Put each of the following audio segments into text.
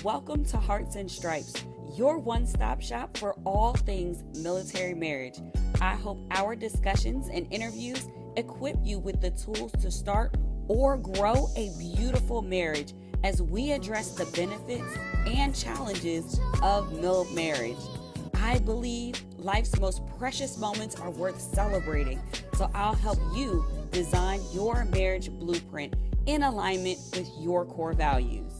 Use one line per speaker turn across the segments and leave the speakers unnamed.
Welcome to Hearts and Stripes, your one-stop shop for all things military marriage. I hope our discussions and interviews equip you with the tools to start or grow a beautiful marriage as we address the benefits and challenges of MILF marriage. I believe life's most precious moments are worth celebrating, so I'll help you design your marriage blueprint in alignment with your core values.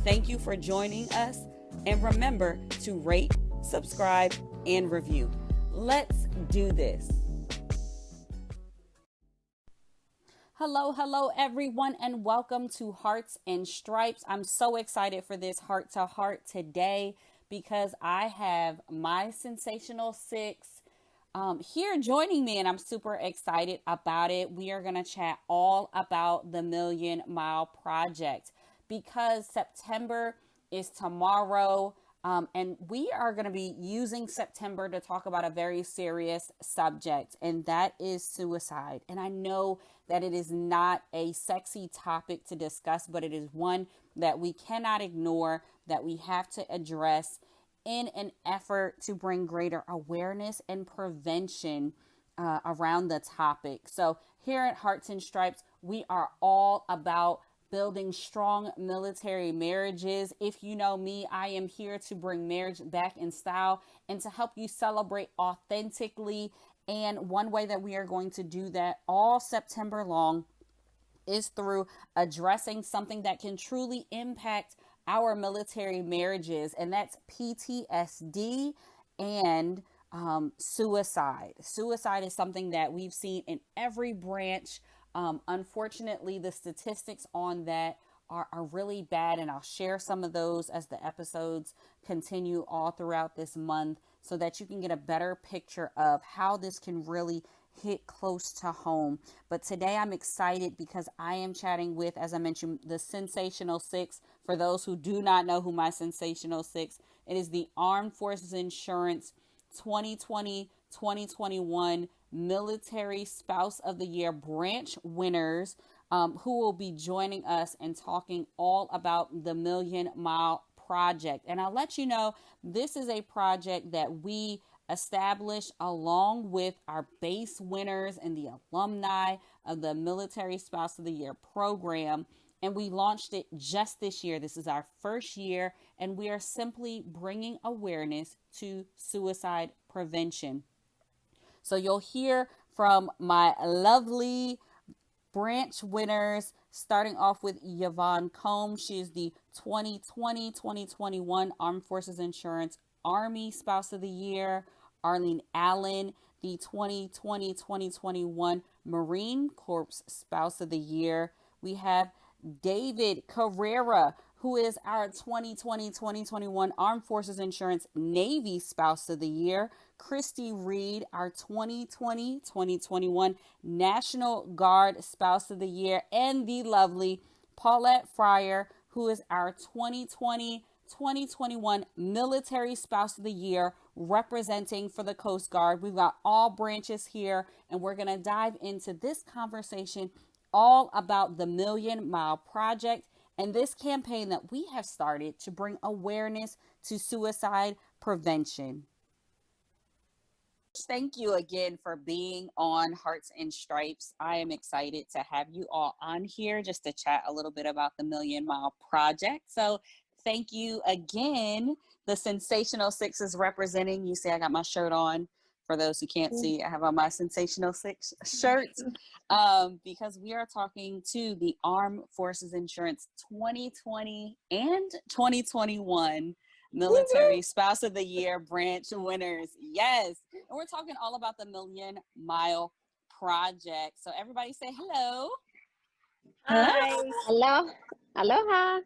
Thank you for joining us, and remember to rate, subscribe, and review. Let's do this. Hello, everyone, and welcome to Hearts and Stripes. I'm so excited for this heart to heart today because I have my Sensational Six here joining me, and I'm super excited about it. We are going to chat all about the Million Mile Project because September is tomorrow, and we are going to be using September to talk about a very serious subject, and that is suicide. And I know that it is not a sexy topic to discuss, but it is one that we cannot ignore, that we have to address in an effort to bring greater awareness and prevention around the topic. So here at Hearts and Stripes, we are all about building strong military marriages. If you know me, I am here to bring marriage back in style and to help you celebrate authentically. And one way that we are going to do that all September long is through addressing something that can truly impact our military marriages, and that's PTSD and suicide. Suicide is something that we've seen in every branch. Unfortunately, the statistics on that are really bad, and I'll share some of those as the episodes continue all throughout this month so that you can get a better picture of how this can really hit close to home. But today I'm excited because I am chatting with, as I mentioned, the Sensational Six. For those who do not know who my Sensational Six, it is the Armed Forces Insurance 2020-2021 Military Spouse of the Year branch winners, who will be joining us and talking all about the Million Mile Project. And I'll let you know, this is a project that we established along with our base winners and the alumni of the Military Spouse of the Year program. And we launched it just this year. This is our first year, and we are simply bringing awareness to suicide prevention. So you'll hear from my lovely branch winners, starting off with Yovonne Coombs. She is the 2020-2021 Armed Forces Insurance Army Spouse of the Year. Arlene Allen, the 2020-2021 Marine Corps Spouse of the Year. We have David Carrera, who is our 2020-2021 Armed Forces Insurance Navy Spouse of the Year. Christy, Reid, our 2020-2021 National Guard Spouse of the Year. And the lovely Paulette, Friar, who is our 2020-2021 Military Spouse of the Year, representing for the Coast Guard. We've got all branches here, and we're going to dive into this conversation all about the Million Mile Project and this campaign that we have started to bring awareness to suicide prevention. Thank you again for being on Hearts and Stripes. I am excited to have you all on here just to chat a little bit about the Million Mile Project. So thank you again. The Sensational Six is representing. You see I got my shirt on. For those who can't see, I have on my Sensational Six shirt because we are talking to the Armed Forces Insurance 2020 and 2021 Military Spouse of the Year branch winners. Yes. And we're talking all about the Million Mile Project. So everybody say hello.
Hi. Hello. Aloha.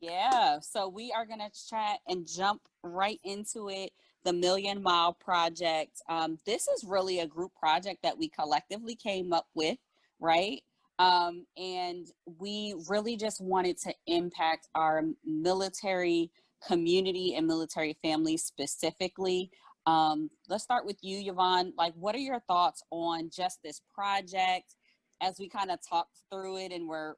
Yeah. So we are going to chat and jump right into it. The Million Mile Project. This is really a group project that we collectively came up with, right? And we really just wanted to impact our military community and military families specifically. Let's start with you, Yovonne. Like, what are your thoughts on just this project as we kind of talk through it and we're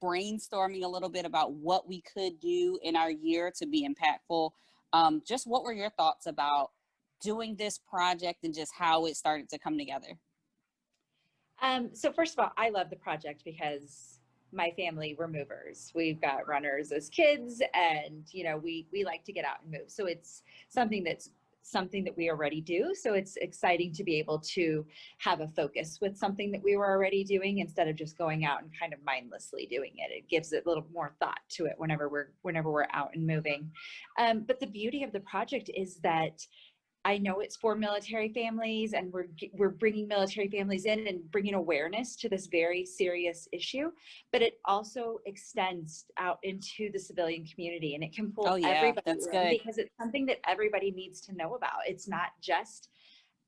brainstorming a little bit about what we could do in our year to be impactful. Just what were your thoughts about doing this project and just how it started to come together?
So first of all, I love the project because my family, we're movers. We've got runners as kids, and we like to get out and move. So it's something that we already do. So it's exciting to be able to have a focus with something that we were already doing instead of just going out and kind of mindlessly doing it. It gives it a little more thought to it whenever we're out and moving. But the beauty of the project is that I know it's for military families, and we're bringing military families in and bringing awareness to this very serious issue, but it also extends out into the civilian community, and it can pull everybody
that's
in
good.
because it's something that everybody needs to know about. It's not just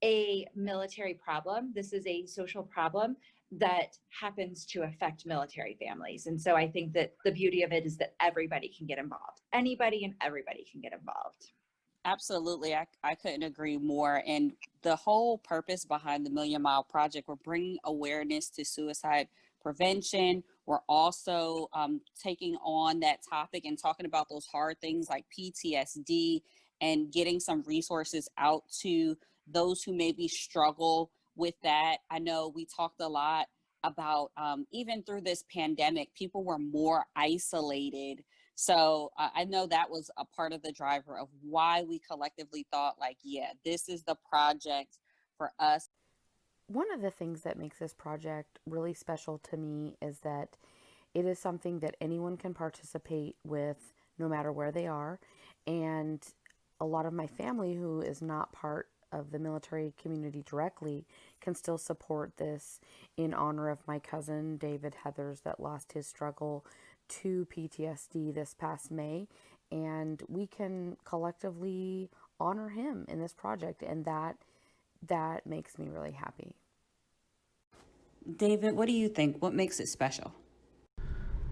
a military problem. This is a social problem that happens to affect military families. And so I think that the beauty of it is that everybody can get involved. Anybody and everybody can get involved.
Absolutely. I couldn't agree more. And the whole purpose behind the Million Mile Project, we're bringing awareness to suicide prevention. We're also taking on that topic and talking about those hard things like PTSD and getting some resources out to those who maybe struggle with that. I know we talked a lot about even through this pandemic, people were more isolated. So I know that was a part of the driver of why we collectively thought like, yeah, this is the project for us.
One of the things that makes this project really special to me is that it is something that anyone can participate with no matter where they are. And a lot of my family who is not part of the military community directly can still support this in honor of my cousin David Heathers that lost his struggle to PTSD this past May, and we can collectively honor him in this project, and that makes me really happy.
David, what do you think? What makes it special?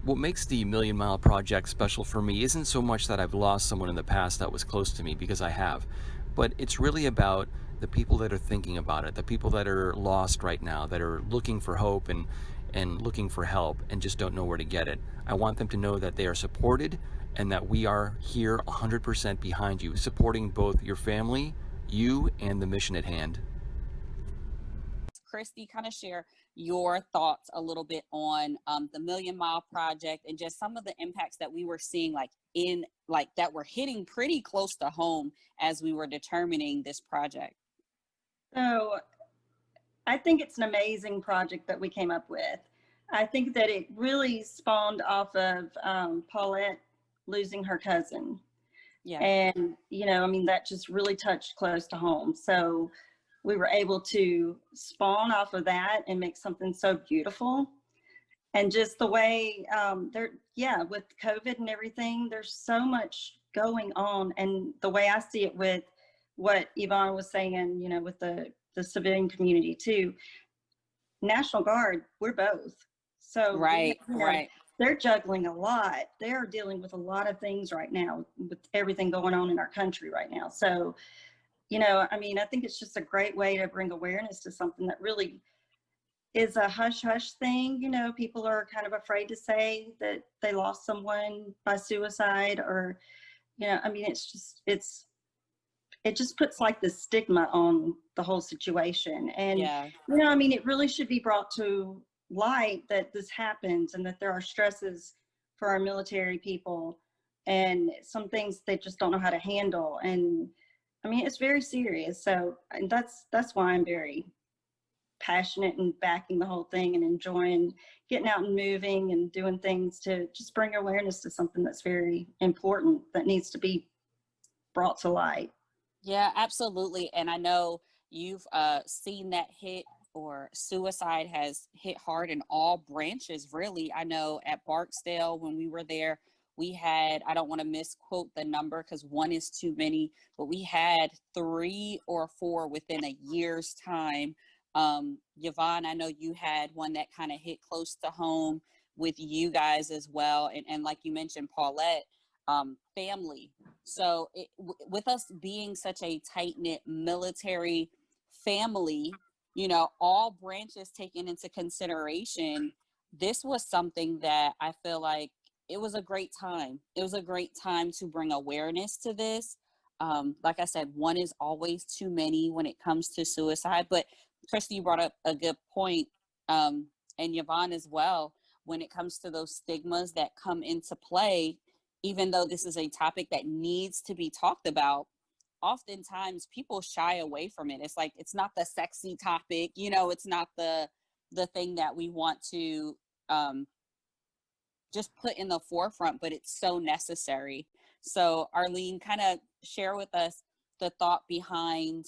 What makes the Million Mile Project special for me isn't so much that I've lost someone in the past that was close to me, because I have, but it's really about the people that are thinking about it, the people that are lost right now, that are looking for hope and looking for help and just don't know where to get it. I want them to know that they are supported and that we are here 100% behind you, supporting both your family, you, and the mission at hand.
Christy, kind of share your thoughts a little bit on the Million Mile Project and just some of the impacts that we were seeing that were hitting pretty close to home as we were determining this project.
So I think it's an amazing project that we came up with. I think that it really spawned off of Paulette losing her cousin.
Yeah.
And, that just really touched close to home. So we were able to spawn off of that and make something so beautiful. And just the way with COVID and everything, there's so much going on. And the way I see it with what Yvonne was saying, with the civilian community too, National Guard, we're both. So
right.
They're juggling a lot. They're dealing with a lot of things right now with everything going on in our country right now. So, I think it's just a great way to bring awareness to something that really is a hush-hush thing. People are kind of afraid to say that they lost someone by suicide or, it just puts like the stigma on the whole situation. And, it really should be brought to light that this happens and that there are stresses for our military people and some things they just don't know how to handle. And it's very serious. So and that's why I'm very passionate and backing the whole thing and enjoying getting out and moving and doing things to just bring awareness to something that's very important that needs to be brought to light.
Yeah, absolutely. And I know you've seen that hit, or suicide has hit hard in all branches, really. I know at Barksdale, when we were there, we had, I don't want to misquote the number because one is too many, but we had 3 or 4 within a year's time. Yvonne, I know you had one that kind of hit close to home with you guys as well. And like you mentioned, Paulette, family. So with us being such a tight-knit military family, all branches taken into consideration, this was something that I feel like it was a great time. It was a great time to bring awareness to this. Like I said, one is always too many when it comes to suicide. But Christy, you brought up a good point, and Yovonne as well, when it comes to those stigmas that come into play. Even though this is a topic that needs to be talked about, oftentimes people shy away from it. It's like, it's not the sexy topic, you know, it's not the thing that we want to just put in the forefront, but it's so necessary. So Arlene, kind of share with us the thought behind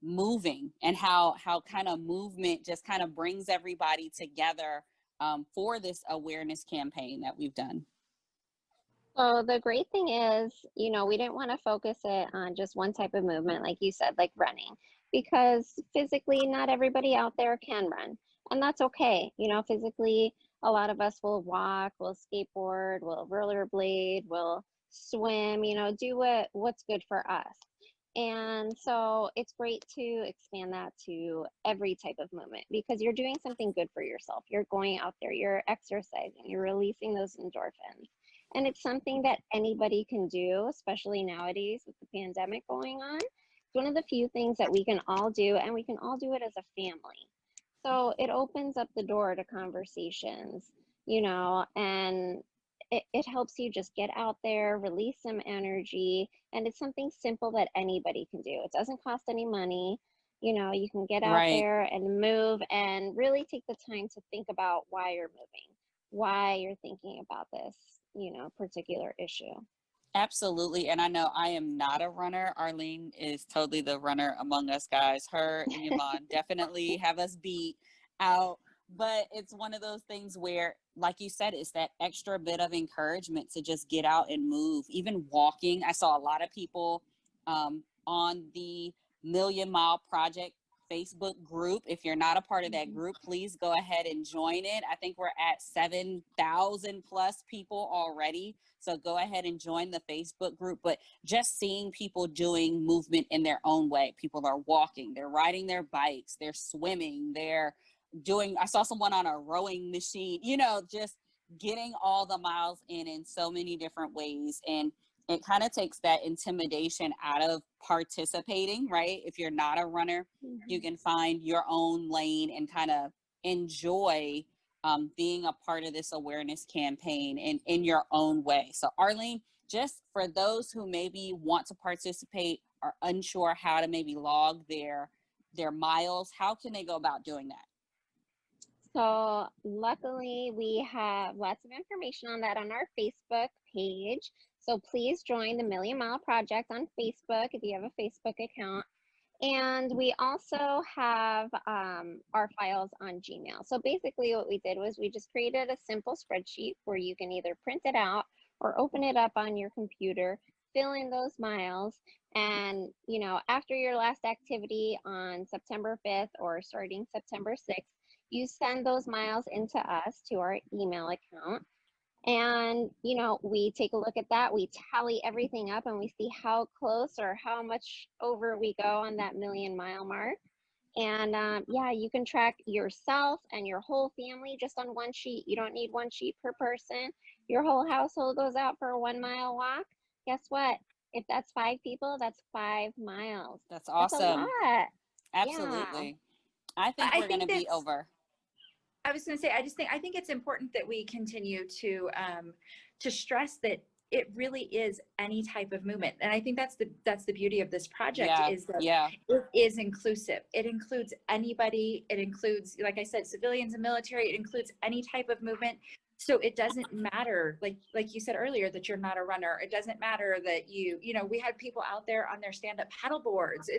moving, and how kind of movement just kind of brings everybody together for this awareness campaign that we've done.
So the great thing is, you know, we didn't want to focus it on just one type of movement, like you said, like running, because physically not everybody out there can run, and that's okay. You know, physically, a lot of us will walk, will skateboard, will rollerblade, will swim, you know, do what's good for us. And so it's great to expand that to every type of movement, because you're doing something good for yourself. You're going out there, you're exercising, you're releasing those endorphins. And it's something that anybody can do, especially nowadays with the pandemic going on. It's one of the few things that we can all do, and we can all do it as a family. So it opens up the door to conversations, you know, and it helps you just get out there, release some energy, and it's something simple that anybody can do. It doesn't cost any money. You know, you can get out there and move and really take the time to think about why you're moving, why you're thinking about this, you know, particular issue.
Absolutely. And I know I am not a runner. Arlene is totally the runner among us guys. Her and Yovonne definitely have us beat out. But it's one of those things where, like you said, it's that extra bit of encouragement to just get out and move. Even walking, I saw a lot of people on the Million Mile Project Facebook group. If you're not a part of that group, please go ahead and join it. I think we're at 7,000 plus people already. So go ahead and join the Facebook group. But just seeing people doing movement in their own way. People are walking, they're riding their bikes, they're swimming, they're doing, I saw someone on a rowing machine, you know, just getting all the miles in so many different ways. And it kind of takes that intimidation out of participating, right? If you're not a runner, you can find your own lane and kind of enjoy being a part of this awareness campaign in your own way. So Arlene, just for those who maybe want to participate, are unsure how to maybe log their miles, how can they go about doing that?
So luckily we have lots of information on that on our Facebook page. So please join the Million Mile Project on Facebook if you have a Facebook account. And we also have our files on Gmail. So basically what we did was we just created a simple spreadsheet where you can either print it out or open it up on your computer, fill in those miles. And, you know, after your last activity on September 5th or starting September 6th, you send those miles into us to our email account. And, you know, we take a look at that, we tally everything up, and we see how close or how much over we go on that million mile mark. And yeah, you can track yourself and your whole family just on one sheet. You don't need one sheet per person. Your whole household goes out for a 1 mile walk. Guess what? If that's 5 people, that's 5 miles.
That's awesome.
That's a lot.
Absolutely.
Yeah.
I think we're going to be over.
I was going to say, I think it's important that we continue to stress that it really is any type of movement. And I think that's the beauty of this project, is that it is inclusive. It includes anybody. It includes, like I said, civilians and military. It includes any type of movement. So it doesn't matter, like you said earlier, that you're not a runner. It doesn't matter that you know, we had people out there on their stand-up paddle boards.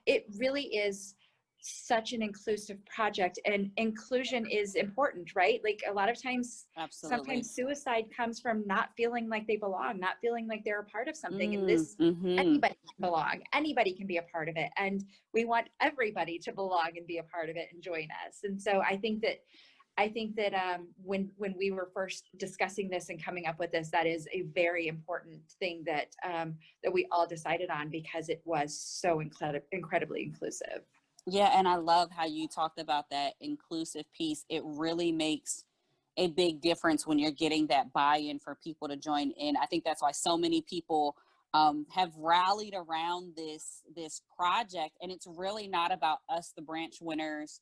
It really is such an inclusive project, and inclusion is important, right? Like a lot of times, sometimes suicide comes from not feeling like they belong, not feeling like they're a part of something. And this, anybody can belong, anybody can be a part of it. And we want everybody to belong and be a part of it and join us. And so I think that when we were first discussing this and coming up with this, that is a very important thing that we all decided on, because it was so incredibly inclusive.
Yeah, and I love how you talked about that inclusive piece. It really makes a big difference when you're getting that buy-in for people to join in. I think that's why so many people have rallied around this project, and it's really not about us, the branch winners.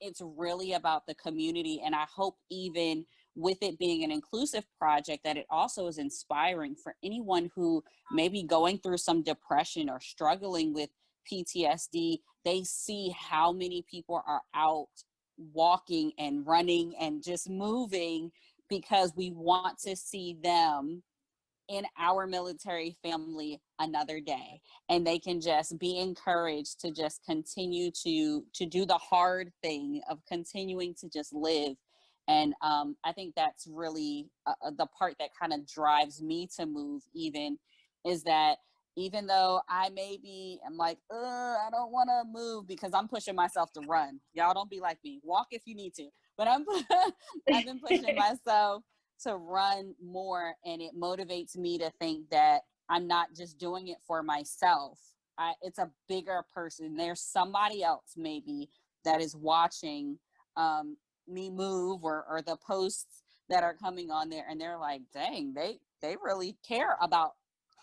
It's really about the community, and I hope even with it being an inclusive project that it also is inspiring for anyone who may be going through some depression or struggling with PTSD. They see how many people are out walking and running and just moving because we want to see them in our military family another day, and they can just be encouraged to just continue to do the hard thing of continuing to just live. And I think that's really the part that kind of drives me to move, even, is that even though I'm like, I don't want to move because I'm pushing myself to run. Y'all don't be like me. Walk if you need to. But I've been pushing myself to run more, and it motivates me to think that I'm not just doing it for myself. It's a bigger person. There's somebody else maybe that is watching me move, or the posts that are coming on there, and they're like, dang, they really care about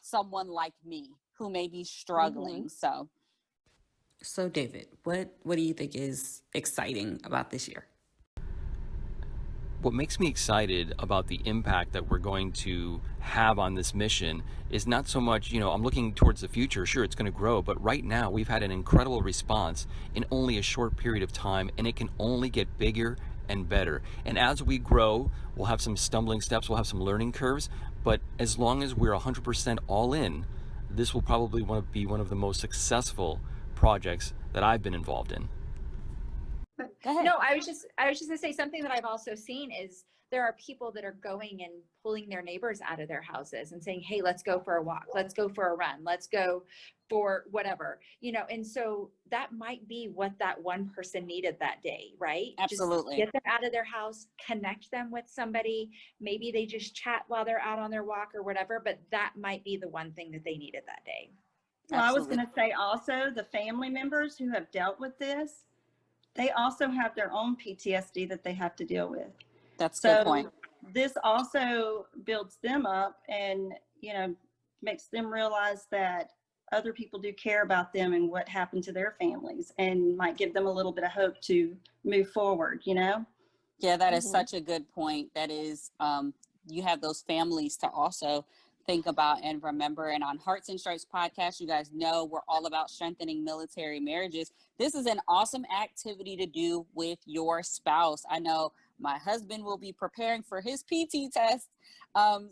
someone like me who may be struggling.
So David, what do you think is exciting about this year?
What makes me excited about the impact that we're going to have on this mission is not so much, I'm looking towards the future. Sure, it's going to grow, but right now we've had an incredible response in only a short period of time, and it can only get bigger and better. And as we grow, we'll have some stumbling steps, we'll have some learning curves, but as long as we're 100% all in, this will probably be one of the most successful projects that I've been involved in.
No, I was just gonna say, something that I've also seen is there are people that are going and pulling their neighbors out of their houses and saying, hey, let's go for a walk, let's go for a run, let's go for whatever, and so that might be what that one person needed that day, right?
Absolutely.
Just get them out of their house, connect them with somebody. Maybe they just chat while they're out on their walk or whatever, but that might be the one thing that they needed that day.
Well, I was going to say also, the family members who have dealt with this, they also have their own PTSD that they have to deal with.
That's a good point.
This also builds them up and, makes them realize that other people do care about them and what happened to their families, and might give them a little bit of hope to move forward,
Yeah, that is such a good point. That is, you have those families to also think about and remember. And on Hearts and Stripes podcast, you guys know we're all about strengthening military marriages. This is an awesome activity to do with your spouse. I know my husband will be preparing for his PT test.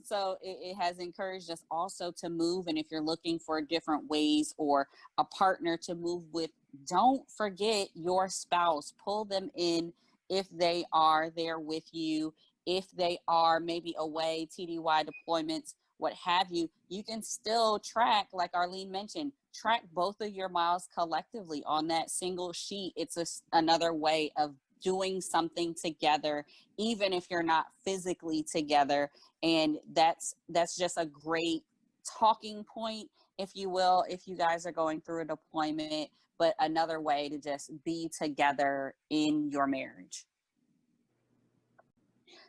So it has encouraged us also to move. And if you're looking for different ways or a partner to move with, don't forget your spouse. Pull them in if they are there with you. If they are maybe away, TDY deployments, what have you, you can still track, like Arlene mentioned, track both of your miles collectively on that single sheet. It's another way of doing something together, even if you're not physically together. And that's just a great talking point, if you will, if you guys are going through a deployment, but another way to just be together in your marriage.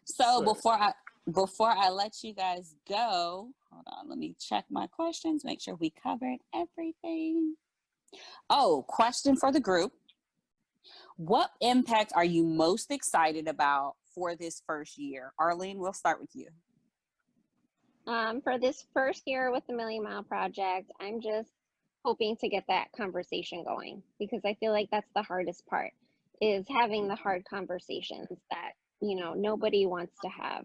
So before I let you guys go, hold on, let me check my questions, make sure we covered everything. Oh, question for the group. What impact are you most excited about for this first year? Arlene, we'll start with you.
For this first year with the Million Mile Project, I'm just hoping to get that conversation going, because I feel like that's the hardest part, is having the hard conversations that, nobody wants to have,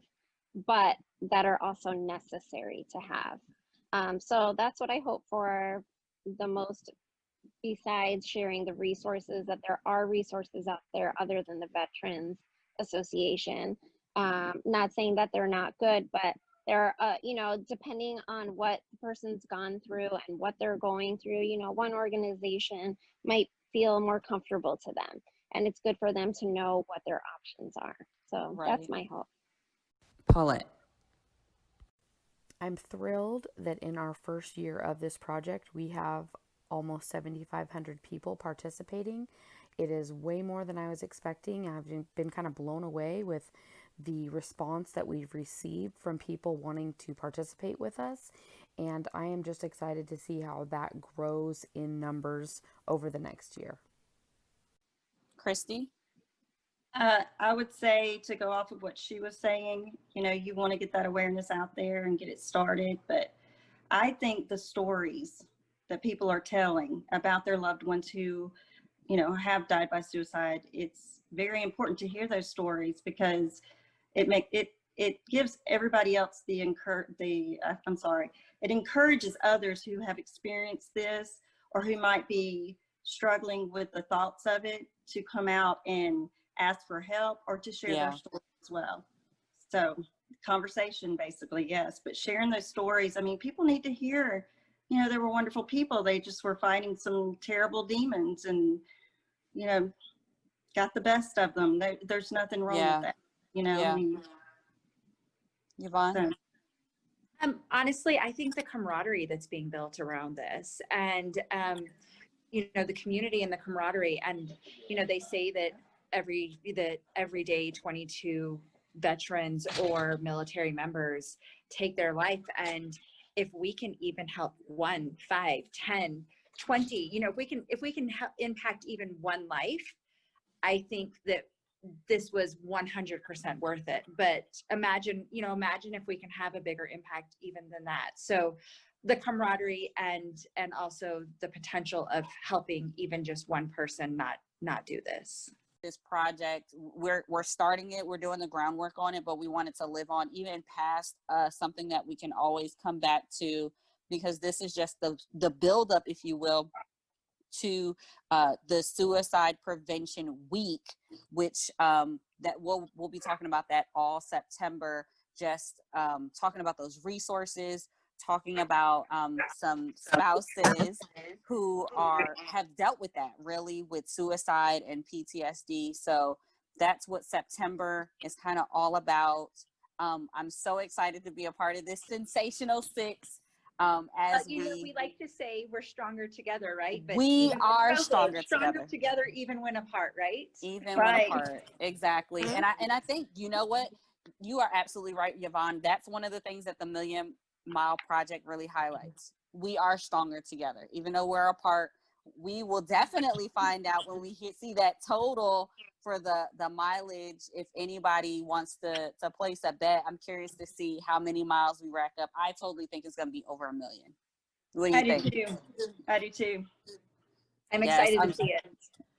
but that are also necessary to have. So that's what I hope for the most, besides sharing the resources, that there are resources out there other than the Veterans Association. Not saying that they're not good, but they're, depending on what the person's gone through and what they're going through, one organization might feel more comfortable to them. And it's good for them to know what their options are. So That's my hope.
Paulette.
I'm thrilled that in our first year of this project, we have almost 7,500 people participating. It is way more than I was expecting. I've been kind of blown away with the response that we've received from people wanting to participate with us. And I am just excited to see how that grows in numbers over the next year.
Christy?
I would say, to go off of what she was saying, you want to get that awareness out there and get it started. But I think the stories that people are telling about their loved ones who, have died by suicide, it's very important to hear those stories, because it gives everybody else it encourages others who have experienced this or who might be struggling with the thoughts of it to come out and ask for help or to share their stories as well. So conversation, basically, yes, but sharing those stories. I mean, people need to hear, they were wonderful people. They just were fighting some terrible demons and, got the best of them. There's nothing wrong with that, I mean,
Yovonne?
So.
Honestly, I think the camaraderie that's being built around this, and the community and the camaraderie, and they say that every day 22 veterans or military members take their life, and if we can even help 1, 5, 10, 20, if we can impact even one life, I think that this was 100% worth it. But imagine if we can have a bigger impact even than that. So the camaraderie and also the potential of helping even just one person not do this.
This project, we're starting it, we're doing the groundwork on it, but we want it to live on even past something that we can always come back to, because this is just the buildup, if you will, to the Suicide Prevention Week, which that we'll be talking about that all September, just talking about those resources, talking about some spouses who have dealt with that, really, with suicide and PTSD. So that's what September is kind of all about. I'm so excited to be a part of this Sensational Six. As
we like to say, we're stronger together, right?
But we are stronger
together, even when apart, right?
Even when apart, exactly. And I think, you know what, you are absolutely right, Yovonne. That's one of the things that the Million Mile Project really highlights. We are stronger together, even though we're apart. We will definitely find out when we see that total for the mileage. If anybody wants to place a bet, I'm curious to see how many miles we rack up. I totally think it's going to be over 1 million. What do you think?
I do too.
I'm excited to see it.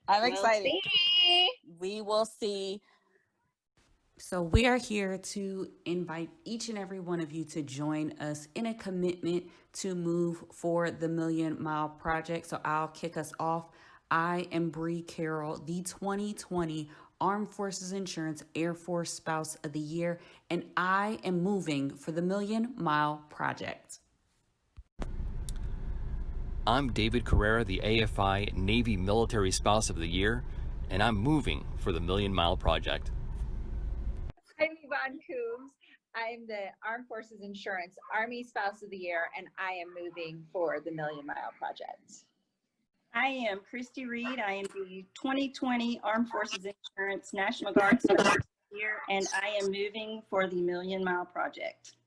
I'm excited. We will see.
So we are here to invite each and every one of you to join us in a commitment to move for the Million Mile Project. So I'll kick us off. I am Bree Carroll, the 2020 Armed Forces Insurance Air Force Spouse of the Year, and I am moving for the Million Mile Project.
I'm David Carrera, the AFI Navy Military Spouse of the Year, and I'm moving for the Million Mile Project.
I'm Yovonne Coombs. I'm the Armed Forces Insurance Army Spouse of the Year, and I am moving for the Million Mile Project.
I am Christy Reid. I am the 2020 Armed Forces Insurance National Guard Spouse of the Year, and I am moving for the Million Mile Project.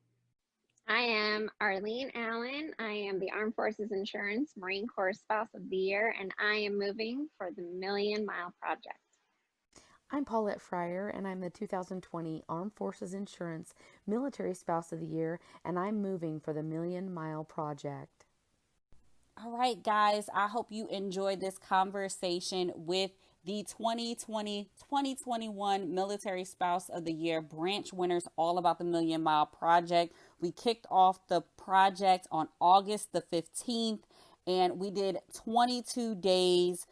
I am Arlene Allen. I am the Armed Forces Insurance Marine Corps Spouse of the Year, and I am moving for the Million Mile Project.
I'm Paulette Friar, and I'm the 2020 Armed Forces Insurance Military Spouse of the Year, and I'm moving for the Million Mile Project.
All right, guys, I hope you enjoyed this conversation with the 2020-2021 Military Spouse of the Year branch winners, all about the Million Mile Project. We kicked off the project on August the 15th, and we did 22 days.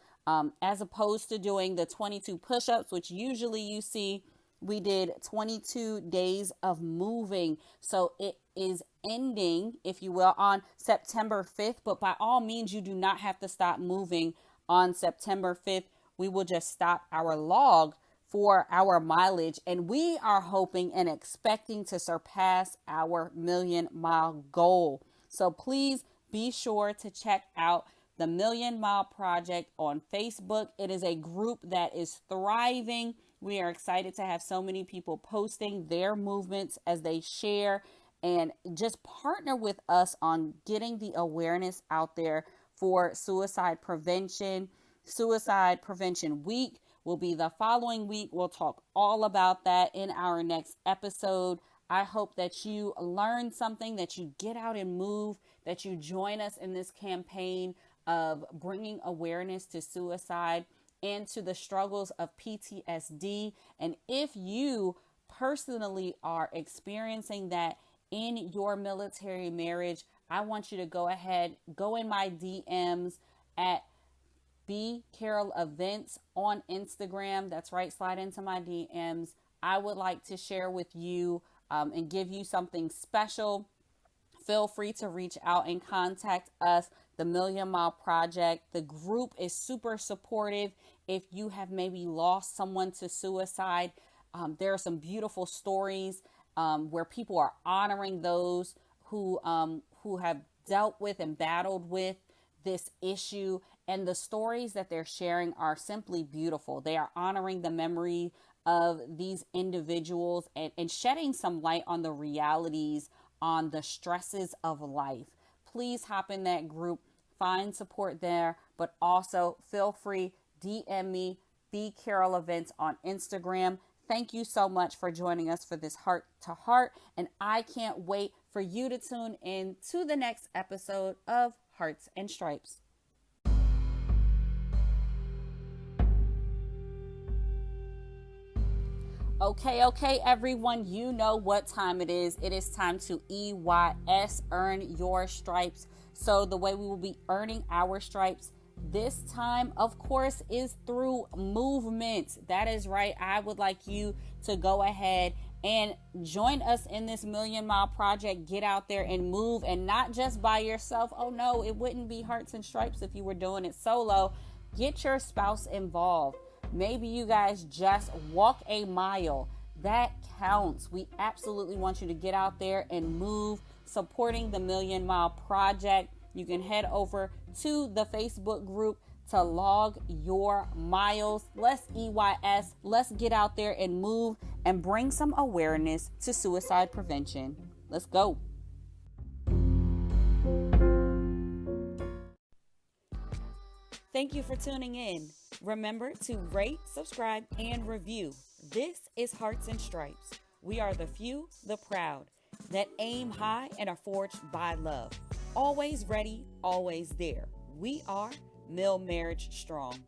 As opposed to doing the 22 push-ups, which usually you see, we did 22 days of moving. So it is ending, if you will, on September 5th. But by all means, you do not have to stop moving on September 5th. We will just stop our log for our mileage. And we are hoping and expecting to surpass our Million Mile goal. So please be sure to check out the Million Mile Project on Facebook. It is a group that is thriving. We are excited to have so many people posting their movements as they share and just partner with us on getting the awareness out there for suicide prevention. Suicide Prevention Week will be the following week. We'll talk all about that in our next episode. I hope that you learn something, that you get out and move, that you join us in this campaign of bringing awareness to suicide and to the struggles of PTSD. And if you personally are experiencing that in your military marriage, I want you to go ahead, go in my DMs at B Carroll Events on Instagram. That's right, slide into my DMs. I would like to share with you and give you something special. Feel free to reach out and contact us, the Million Mile Project. The group is super supportive. If you have maybe lost someone to suicide, there are some beautiful stories where people are honoring those who have dealt with and battled with this issue. And the stories that they're sharing are simply beautiful. They are honoring the memory of these individuals and shedding some light on the realities, on the stresses of life. Please hop in that group, find support there, but also feel free, DM me, B Carroll Events on Instagram. Thank you so much for joining us for this Heart to Heart, and I can't wait for you to tune in to the next episode of Hearts and Stripes. Okay, everyone, you know what time it is. It is time to EYS, earn your stripes. So the way we will be earning our stripes this time, of course, is through movement. That is right. I would like you to go ahead and join us in this Million Mile Project. Get out there and move, and not just by yourself. Oh no, it wouldn't be Hearts and Stripes if you were doing it solo. Get your spouse involved. Maybe you guys just walk a mile. That counts. We absolutely want you to get out there and move, supporting the Million Mile Project. You can head over to the Facebook group to log your miles. Let's EYS. Let's get out there and move and bring some awareness to suicide prevention. Let's go. Thank you for tuning in. Remember to rate, subscribe, and review. This is Hearts and Stripes. We are the few, the proud, that aim high and are forged by love. Always ready, always there. We are Mill Marriage Strong.